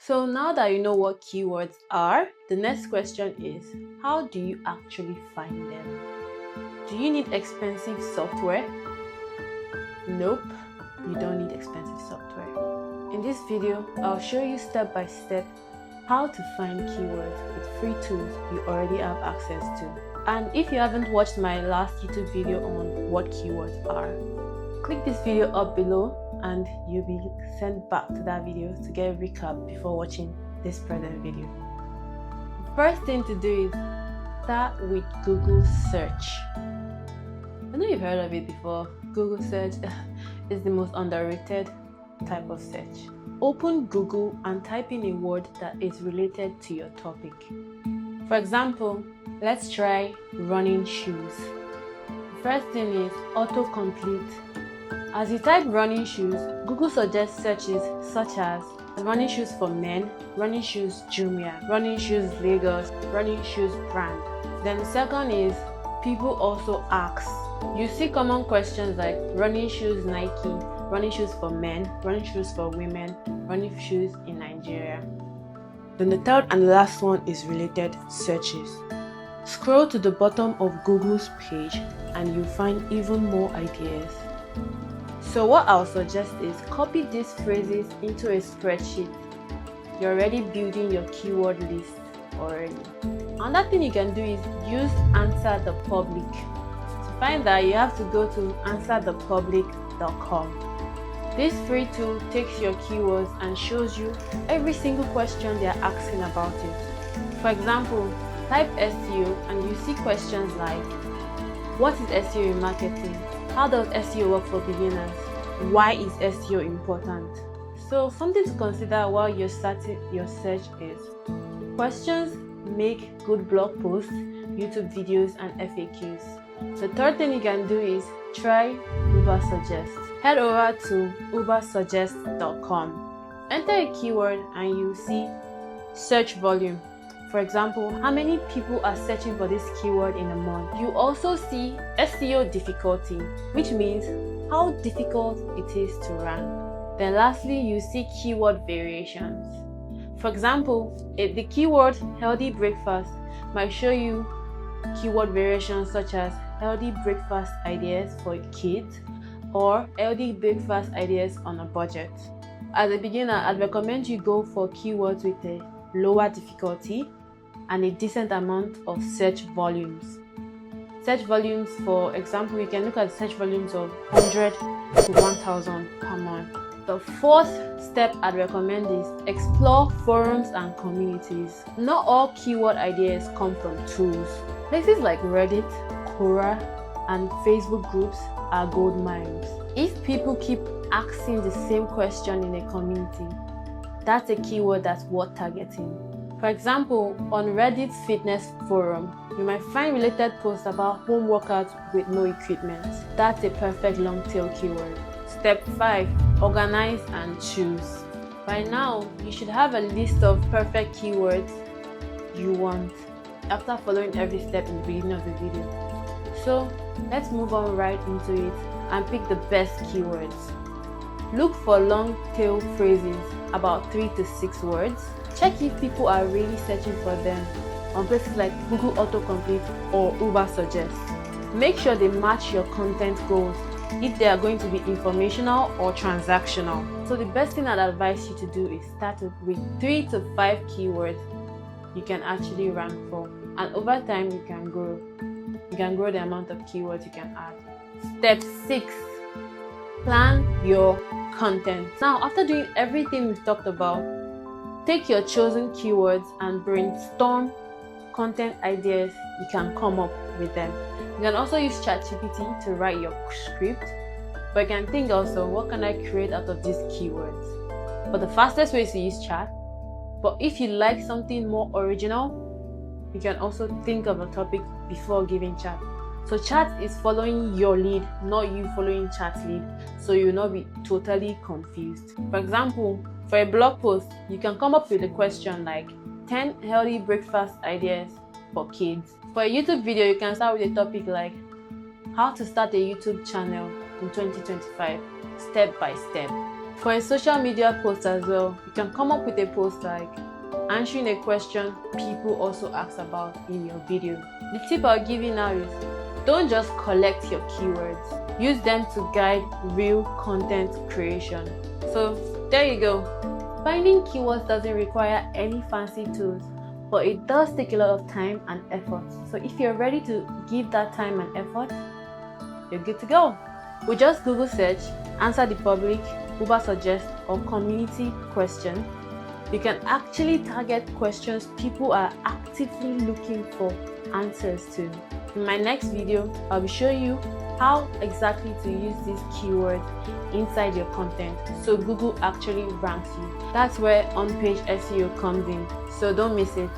So now that you know what keywords are, the next question is, how do you actually find them? Do you need expensive software? Nope, you don't need expensive software. In this video, I'll show you step by step how to find keywords with free tools you already have access to. And if you haven't watched my last YouTube video on what keywords are, click this video up below and you'll be sent back to that video to get a recap before watching this present video. First thing to do is start with Google search. I know you've heard of it before. Google search is the most underrated type of search. Open Google and type in a word that is related to your topic. For example, let's try running shoes. The first thing is autocomplete. As you type running shoes, Google suggests searches such as running shoes for men, running shoes Jumia, running shoes Lagos, running shoes brand. Then the second is people also ask. You see common questions like running shoes Nike, running shoes for men, running shoes for women, running shoes in Nigeria. Then the third and last one is related searches. Scroll to the bottom of Google's page and you'll find even more ideas. So what I'll suggest is copy these phrases into a spreadsheet. You're already building your keyword list already. Another thing you can do is use AnswerThePublic. To find that, you have to go to AnswerThePublic.com. This free tool takes your keywords and shows you every single question they are asking about it. For example, type SEO and you see questions like, what is SEO in marketing? How does SEO work for beginners? Why is SEO important? So something to consider while you're starting your search is questions make good blog posts, YouTube videos, and FAQs. The third thing you can do is try Ubersuggest. Head over to Ubersuggest.com. Enter a keyword and you see search volume. For example, how many people are searching for this keyword in a month? You also see SEO difficulty, which means how difficult it is to rank. Then lastly, you see keyword variations. For example, if the keyword healthy breakfast might show you keyword variations such as healthy breakfast ideas for kids or healthy breakfast ideas on a budget. As a beginner, I'd recommend you go for keywords with a lower difficulty and a decent amount of search volumes. Search volumes, for example, you can look at search volumes of 100 to 1000 per month. The fourth step I'd recommend is explore forums and communities. Not all keyword ideas come from tools. Places like Reddit, Quora, and Facebook groups are gold mines. If people keep asking the same question in a community, that's a keyword that's worth targeting. For example, on Reddit's fitness forum, you might find related posts about home workouts with no equipment. That's a perfect long tail keyword. Step 5. Organize and choose. By now, you should have a list of perfect keywords you want after following every step in the beginning of the video. So let's move on right into it and pick the best keywords. Look for long tail phrases, about 3 to 6 words. Check if people are really searching for them on places like Google Autocomplete or Ubersuggest. Make sure they match your content goals if they are going to be informational or transactional. So the best thing I'd advise you to do is start with 3 to 5 keywords you can actually rank for, and over time you can grow. You can grow the amount of keywords you can add. Step 6. Plan your content. Now, after doing everything we've talked about, take your chosen keywords and brainstorm content ideas you can come up with them. You can also use ChatGPT to write your script, but you can think also, what can I create out of these keywords? But the fastest way is to use chat. But if you like something more original, you can also think of a topic before giving chat. So chat is following your lead, not you following chat's lead, so you'll not be totally confused. For example, for a blog post, you can come up with a question like 10 healthy breakfast ideas for kids. For a YouTube video, you can start with a topic like how to start a YouTube channel in 2025, step by step. For a social media post as well, you can come up with a post like answering a question people also ask about in your video. The tip I'll give you now is don't just collect your keywords. Use them to guide real content creation. So there you go. Finding keywords doesn't require any fancy tools, but it does take a lot of time and effort. So if you're ready to give that time and effort, you're good to go. We just Google search Answer the Public, Ubersuggest, or community question. You can actually target questions people are actively looking for answers to. In my next video, I'll be showing you how exactly to use these keywords inside your content so Google actually ranks you. That's where on-page SEO comes in, so don't miss it.